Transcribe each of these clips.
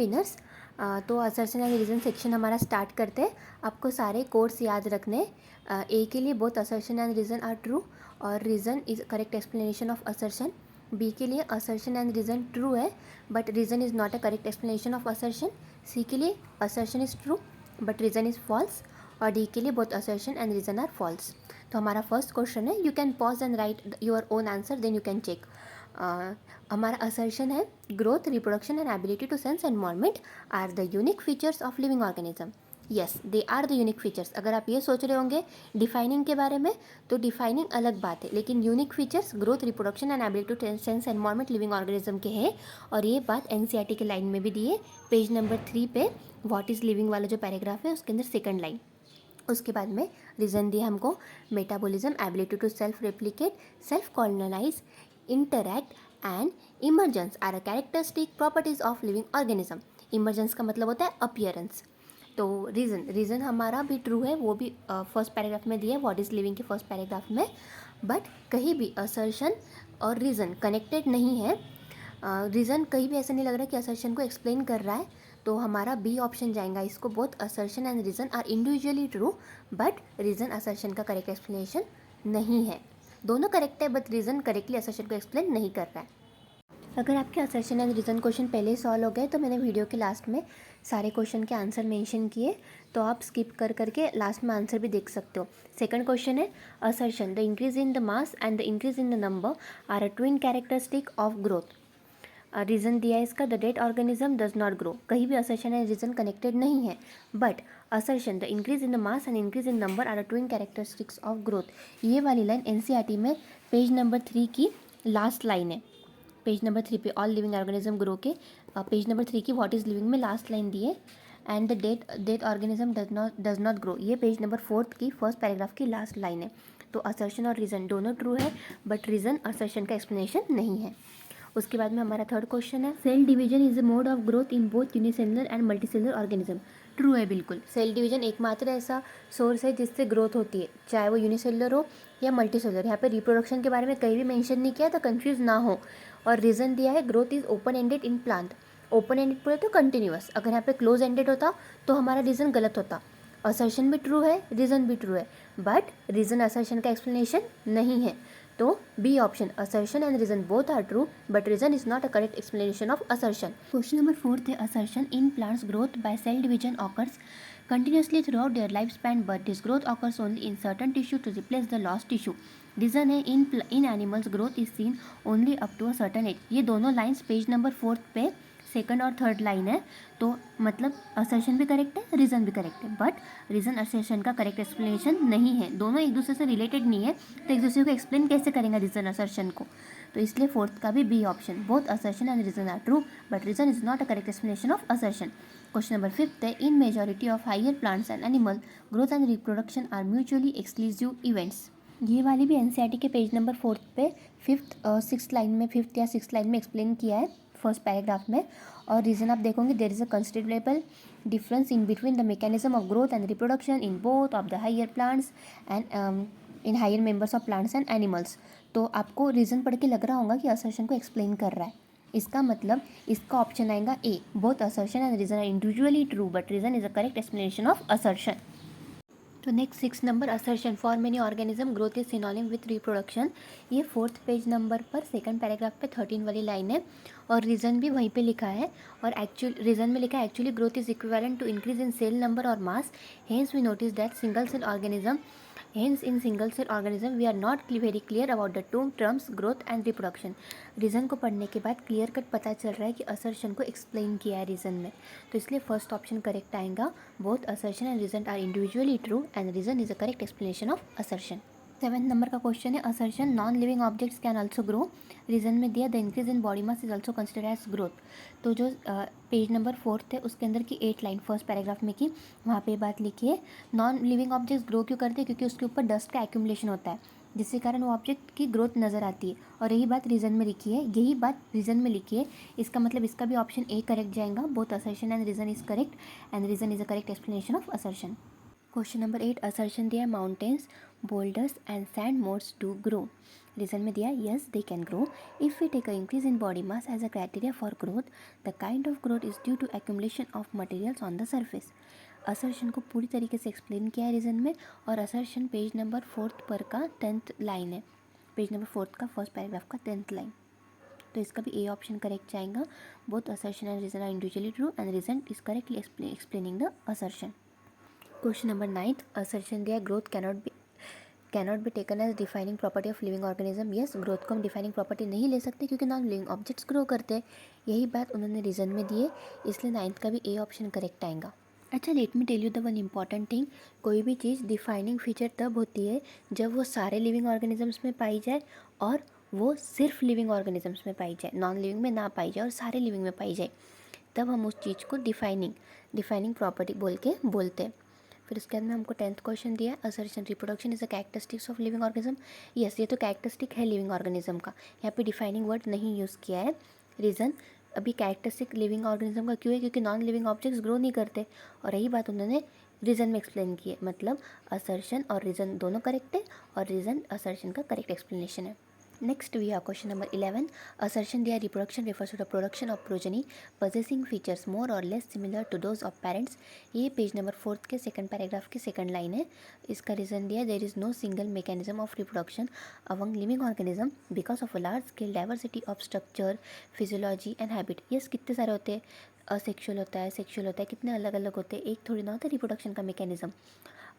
Winners. तो assertion and reason section हमारा start करते हैं। आपको सारे कोड्स याद रखने। ए के लिए both assertion and reason are true और reason is correct explanation of assertion. B के लिए असर्शन एंड रीज़न ट्रू है but reason is not a correct explanation of assertion. C के लिए assertion is true but reason is false. और D के लिए both assertion and reason are false. तो हमारा फर्स्ट क्वेश्चन है, you can pause and write your own answer then you can check. हमारा assertion है growth, reproduction and ability to sense environment are the unique features of living organism. Yes, they are the unique features. अगर आप ये सोच रहे होंगे defining के बारे में, तो डिफाइनिंग अलग बात है, लेकिन unique features growth, reproduction and ability to sense environment living organism के हैं। और ये बात एनसीईआरटी के लाइन में भी दी है, पेज नंबर 3 पे व्हाट इज़ लिविंग वाला जो पैराग्राफ है उसके अंदर सेकंड लाइन। उसके बाद में रीज़न दिया हमको, metabolism, ability to self replicate, self colonise, interact and emergence are a characteristic properties of living organism. Emergence का मतलब होता है अपीयरेंस। तो रीज़न हमारा भी ट्रू है, वो भी फर्स्ट पैराग्राफ में दिया है, व्हाट इज़ लिविंग के फर्स्ट पैराग्राफ में। बट कहीं भी असर्शन और रीज़न कनेक्टेड नहीं है। रीज़न कहीं भी ऐसा नहीं लग रहा कि असर्शन को एक्सप्लेन कर रहा है, तो हमारा बी ऑप्शन जाएगा इसको। Both assertion and reason are individually true but reason assertion का करेक्ट एक्सप्लेनेशन नहीं है। दोनों करेक्ट है बट रीज़न करेक्टली असर्शन को एक्सप्लेन नहीं कर रहा है। अगर आपके असर्शन एंड रीज़न क्वेश्चन पहले ही सॉल्व हो गए तो मैंने वीडियो के लास्ट में सारे क्वेश्चन के आंसर मेंशन किए, तो आप स्किप कर करके लास्ट में आंसर भी देख सकते हो। सेकंड क्वेश्चन है, assertion the increase in the mass and the increase in the number are a twin characteristic of growth. Reason दिया है इसका, the dead organism does not grow. कहीं भी असर्शन एंड रीज़न कनेक्टेड नहीं है, but assertion the increase in the mass and increase in number are a twin characteristics of growth. ये वाली line NCERT में पेज नंबर 3 की last line है। Page number 3 पे ऑल लिविंग ऑर्गेनिज्म ग्रो के page number 3 की what is living में last line दी है, and the dead organism does not grow, ये पेज नंबर 4 की फर्स्ट पैराग्राफ की लास्ट लाइन है। तो असर्शन और रीज़न दोनों ट्रू है बट रीज़न असर्शन का एक्सप्लेनेशन नहीं है। उसके बाद में हमारा थर्ड क्वेश्चन है, cell division is a mode of growth in both unicellular and multicellular organism. True है बिल्कुल। सेल डिवीजन एकमात्र ऐसा सोर्स है जिससे ग्रोथ होती है, चाहे वो यूनिसेलुलर हो या मल्टीसेलुलर। यहाँ पे रिप्रोडक्शन के बारे में कहीं भी मेंशन नहीं किया तो कंफ्यूज ना हो। और रीज़न दिया है, growth is open ended in plant. Open ended बोले तो कंटिन्यूअस, अगर यहाँ पे क्लोज एंडेड होता तो हमारा रीज़न गलत होता। असर्शन भी ट्रू है, रीज़न भी ट्रू है, बट रीज़न असर्शन का एक्सप्लेनेशन नहीं है। तो B option, assertion and reason both are true but reason is not a correct explanation of assertion. Question number 4 है, assertion in plants growth by cell division occurs continuously throughout their lifespan but this growth occurs only in certain tissue to replace the lost tissue. Reason है, in animals growth is seen only up to a certain age. ये दोनों lines page number 4 पे second और third line है, तो मतलब assertion भी correct है, रीज़न भी करेक्ट है, बट रीज़न असर्शन का करेक्ट एक्सप्लेनेशन नहीं है। दोनों एक दूसरे से रिलेटेड नहीं है, तो एक दूसरे को एक्सप्लेन कैसे करेंगे रीज़न असर्शन को, तो इसलिए फोर्थ का भी B option, both assertion and reason are true but reason is not a correct explanation of assertion. Question number 5 है, in majority of higher plants and animal growth and reproduction are mutually exclusive events. ये वाली भी NCERT के page number 4 पे fifth line में, fifth या six line में explain किया है फर्स्ट पैराग्राफ में। और रीज़न आप देखोगे, there is a considerable difference in between the mechanism of growth and reproduction in both of the higher plants and in higher members of plants and animals. तो आपको reason पढ़ के लग रहा होगा कि असर्शन को एक्सप्लेन कर रहा है, इसका मतलब इसका ऑप्शन आएगा A, both assertion and reason are individually true but reason is a correct explanation of assertion. तो next 6 number, assertion for many organism growth is synonym with reproduction. ये फोर्थ पेज नंबर पर second paragraph पे 13 वाली line है और reason भी वहीं पे लिखा है। और एक्चुअल रीज़न में लिखा है, actually growth is equivalent to increase in cell number और mass, hence we notice that single cell organism, hence in single cell organism we are not very clear about the two terms growth and reproduction। Reason को पढ़ने के बाद clear cut पता चल रहा है कि असर्शन को एक्सप्लेन किया है रीज़न में, तो इसलिए फर्स्ट ऑप्शन करेक्ट आएगा, both assertion and reason are individually true and reason is a correct explanation of assertion. 7th number का क्वेश्चन है, assertion non living objects can also grow. Reason में दिया, the increase in body mass is also consider as growth. तो जो page number 4 है उसके अंदर की 8 लाइन फर्स्ट पैराग्राफ में की, वहाँ पे बात लिखी है, नॉन लिविंग ऑब्जेक्ट्स ग्रो क्यों करते हैं, क्योंकि उसके ऊपर डस्ट का एक्यूमुलेशन होता है जिसके कारण वो ऑब्जेक्ट की ग्रोथ नज़र आती है। और यही बात रीज़न में लिखी है, यही बात रीज़न में लिखी है, इसका मतलब इसका भी ऑप्शन ए करेक्ट जाएगा, both assertion and reason is correct and reason is a correct explanation of assertion. Question number 8, assertion दिया, mountains boulders and sand mounds do grow. Reason में दिया yes they can grow if we take a increase in body mass as a criteria for growth the kind of growth is due to accumulation of materials on the surface. Assertion को पूरी तरीके से explain किया है reason में, और assertion page number 4 पर का 10th लाइन है, पेज नंबर 4 का फर्स्ट पैराग्राफ का 10th लाइन। तो इसका भी ए ऑप्शन करेक्ट जाएगा। Both assertion and reason are individually true and reason is correctly explaining the assertion. Question number 9, assertion दिया growth cannot be taken as defining property of living organism. Yes, growth को हम defining property नहीं ले सकते क्योंकि non living objects grow करते हैं। यही बात उन्होंने रीज़न में दी है, इसलिए 9th का भी ए ऑप्शन करेक्ट आएगा। अच्छा, let me tell you the one important thing, कोई भी चीज़ डिफाइनिंग फीचर तब होती है जब वो सारे लिविंग ऑर्गेनिजम्स में पाई जाए और वो सिर्फ लिविंग ऑर्गेनिजम्स में पाई जाए, नॉन लिविंग में ना पाई जाए और सारे लिविंग में पाई जाए, तब हम उस चीज़ को डिफाइनिंग प्रॉपर्टी बोलते हैं। फिर उसके बाद में हमको 10th क्वेश्चन दिया है, assertion reproduction is a characteristics of living organism. Yes, ये तो कैरेक्टरिस्टिक है लिविंग ऑर्गेनिज्म का, यहाँ पे डिफाइनिंग वर्ड नहीं यूज़ किया है। रीज़न अभी कैरेक्टरिस्टिक लिविंग ऑर्गेनिज्म का क्यों है, क्योंकि नॉन लिविंग ऑब्जेक्ट्स ग्रो नहीं करते, और यही बात उन्होंने रीज़न में एक्सप्लेन की है। मतलब असर्शन और रीज़न दोनों करेक्ट है, और रीज़न असर्शन का करेक्ट एक्सप्लेनेशन है। Next we have question number 11. Assertion there reproduction refers to the production of progeny possessing features more or less similar to those of parents. ये page number 4 के second paragraph की second line है। इसका reason दिया there is no single mechanism of reproduction among living organism because of a large scale diversity of structure physiology and habit. Yes, कितने सारे होते हैं, असेक्सुअल होता है, सेक्सुअल होता है, कितने अलग अलग होते हैं, एक थोड़ी ना होता है रिप्रोडक्शन का मैकेनिज्म।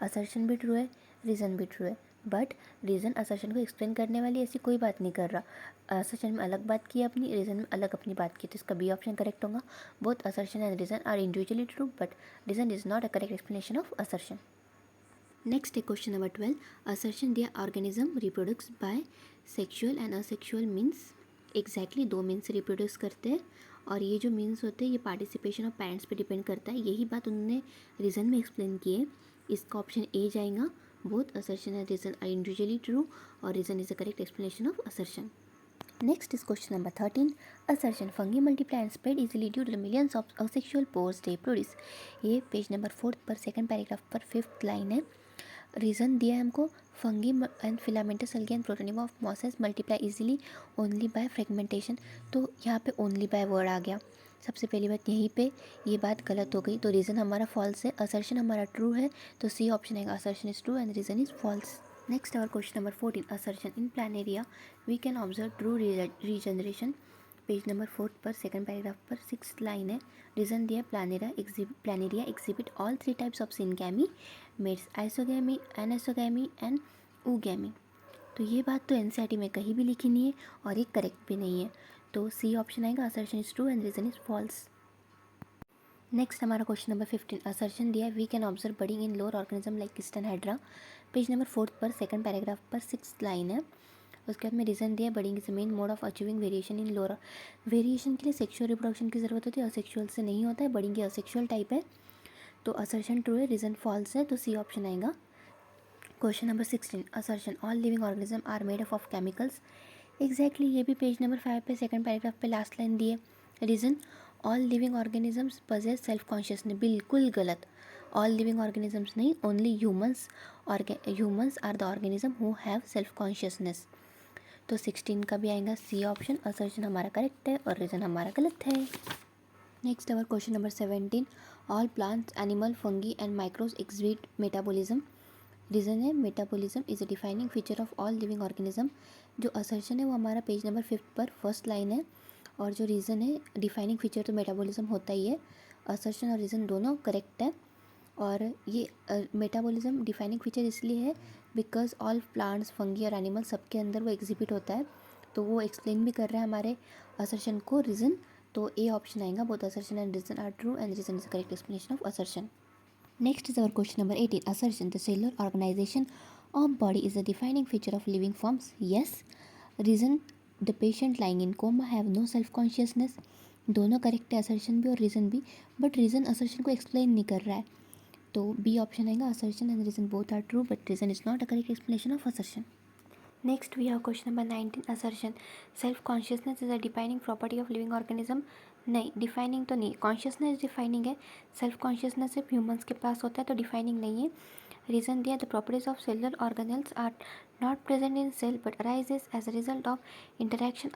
असर्शन भी ट्रू है, रीज़न भी ट्रू है, बट रीज़न असर्शन को एक्सप्लेन करने वाली ऐसी कोई बात नहीं कर रहा। असर्शन में अलग बात की अपनी, रीज़न में अलग अपनी बात की, तो इसका बी ऑप्शन करेक्ट होगा। Both assertion and reason are individually true but reason is not a correct explanation of assertion. Next है क्वेश्चन नंबर 12, असर्शन दिया organism reproduce by sexual and asexual means. Exactly दो means से reproduce करते हैं, और ये जो मीन्स होते हैं ये पार्टिसिपेशन ऑफ पेरेंट्स पे डिपेंड करता है। यही बात उन्होंने रीज़न में एक्सप्लेन की है, इसका ऑप्शन ए जाएगा। Both assertion and reason are individually true और reason is the correct explanation of assertion. Next is question number 13. Assertion fungi multiply and spread easily due to the millions of asexual pores they produce. ये page number 4 पर second paragraph पर 5th line है। Reason दिया है हमको, fungi and filamentous algae and protonium of mosses multiply easily only by fragmentation. तो यहाँ पे ओनली बाय वर्ड आ गया। सबसे पहली बात यहीं पे ये बात गलत हो गई, तो रीज़न हमारा फॉल्स है, असर्शन हमारा ट्रू है, तो सी ऑप्शन आएगा, assertion is true and reason is false. Next our question number 14, assertion in planaria we can observe true regeneration. Page number 4 पर सेकंड पैराग्राफ पर 6th लाइन है। Reason दिया Planaria exhibit all 3 types of syngamy, मेड्स isogamy, anisogamy and oogamy. तो ये बात तो NCERT में कहीं भी लिखी नहीं है और ये करेक्ट भी नहीं है, तो सी ऑप्शन आएगा, assertion is true and reason is false. Next हमारा क्वेश्चन नंबर 15, असर्शन दिया we can observe budding in lower organism like yeast and hydra. Page number 4 पर सेकंड पैराग्राफ पर 6th लाइन है। उसके बाद में रीज़न दिया budding is main mode of achieving variation in lower. Variation के लिए सेक्सुअल रिप्रोडक्शन की ज़रूरत होती है, असेक्सुअल से नहीं होता है, बडिंग की असेक्सुअल टाइप है, तो असर्शन ट्रू है, रीज़न फॉल्स है, तो सी ऑप्शन आएगा। Question number 16, assertion all living organism are made up of chemicals. Exactly ये भी पेज नंबर 5 पे सेकंड पैराग्राफ पे लास्ट लाइन दी है। Reason all living organisms possess self consciousness. बिल्कुल गलत, ऑल लिविंग ऑर्गेनिजम्स नहीं, only humans are the organism who have self consciousness. तो 16 का भी आएगा सी ऑप्शन, असर्शन हमारा करेक्ट है और रीज़न हमारा गलत है। Next our question number 17, all plants animal fungi and microbes exhibit metabolism. Reason है metabolism is a defining feature of all living organism. जो असर्शन है वो हमारा पेज नंबर 5 पर फर्स्ट लाइन है, और जो रीज़न है डिफाइनिंग फीचर तो मेटाबॉलिज्म होता ही है। असर्शन और रीज़न दोनों करेक्ट है, और ये मेटाबॉलिज्म डिफाइनिंग फीचर इसलिए है बिकॉज ऑल प्लांट्स फंगी और एनिमल सबके अंदर वो एग्जिबिट होता है, तो वो एक्सप्लेन भी कर रहा है हमारे असर्शन को, रीज़न। तो ए ऑप्शन आएगा, both assertion and reason are true and reason is correct explanation of assertion. Next is our question number 18. Assertion the cellular organization of body is the defining feature of living forms. Yes. Reason the patient lying in coma have no self consciousness. दोनों correct है, assertion भी और reason भी, but reason assertion को explain नहीं कर रहा है, तो बी ऑप्शन आएगा, assertion and reason both are true but reason is not a correct explanation of assertion. Next we have question number 19, assertion self consciousness is a defining property of living organism. नहीं, defining तो नहीं, consciousness defining है, self consciousness सिर्फ humans के पास होता है, तो डिफाइनिंग नहीं है। रीज़न दिया, the properties of cellular organelles are not present in cell but arises as a result of interaction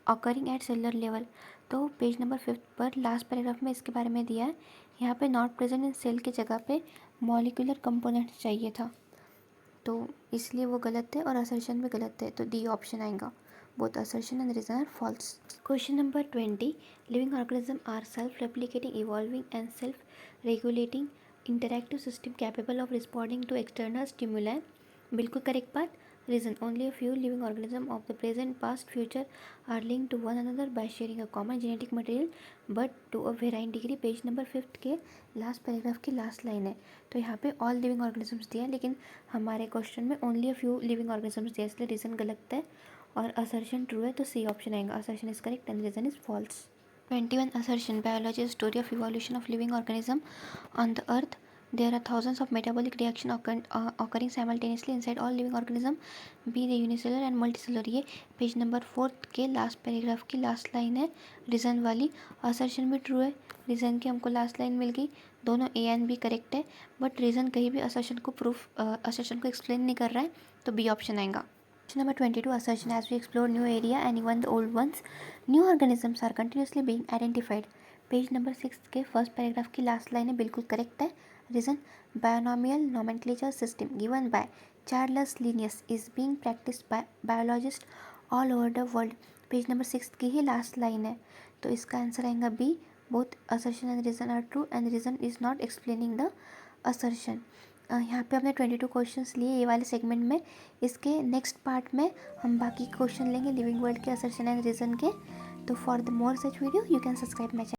occurring at cellular level. तो पेज नंबर 5 पर लास्ट पैराग्राफ में इसके बारे में दिया है। यहाँ पे नॉट प्रेजेंट इन सेल की जगह पे मॉलिक्यूलर कंपोनेंट चाहिए था, तो इसलिए वो गलत है और असर्शन भी गलत है, तो डी ऑप्शन आएगा। Both assertion and reason are false. Question number 20, living organism are self replicating, evolving and self regulating interactive system capable of responding to external stimuli. बिल्कुल करेक्ट बात। Reason, only a few living organism of the present past future are linked to one another by sharing a common genetic material but to a varying degree. Page number 5 के last paragraph की last line है। तो यहाँ पे all living organisms दिया है, लेकिन हमारे क्वेश्चन में only a few living organisms दिया है, इसलिए रीजन गलत है और असर्शन ट्रू है, तो सी ऑप्शन आएगा। Assertion is correct and reason is false. 21 assertion, biology is story of evolution of living organism on the earth. There are thousands of metabolic reaction occurring simultaneously inside all living organism, be they unicellular and multicellular। ये page number 4 के last paragraph की last line है reason वाली। Assertion भी true है, reason की हमको last line मिल गई। दोनों ए एंड बी करेक्ट है, बट रीज़न कहीं भी असर्शन को एक्सप्लेन नहीं कर रहा है, तो बी ऑप्शन आएगा। Question number 22, assertion, as we explore new area and even the old ones, new organisms are continuously being identified। Page number 6 के फर्स्ट पैराग्राफ की लास्ट लाइन है, बिल्कुल करेक्ट है। Reason, binomial nomenclature system given by Charles Linnaeus is being practised by biologist all over the world. Page number 6 की ही last line है, तो इसका answer आएगा B. Both assertion and reason are true and reason is not explaining the assertion. यहाँ पे हमने 22 questions लिए ये वाले सेगमेंट में। इसके नेक्स्ट पार्ट में हम बाकी क्वेश्चन लेंगे लिविंग वर्ल्ड के, असर्शन एंड रीजन के। तो for the more such video you can subscribe my channel.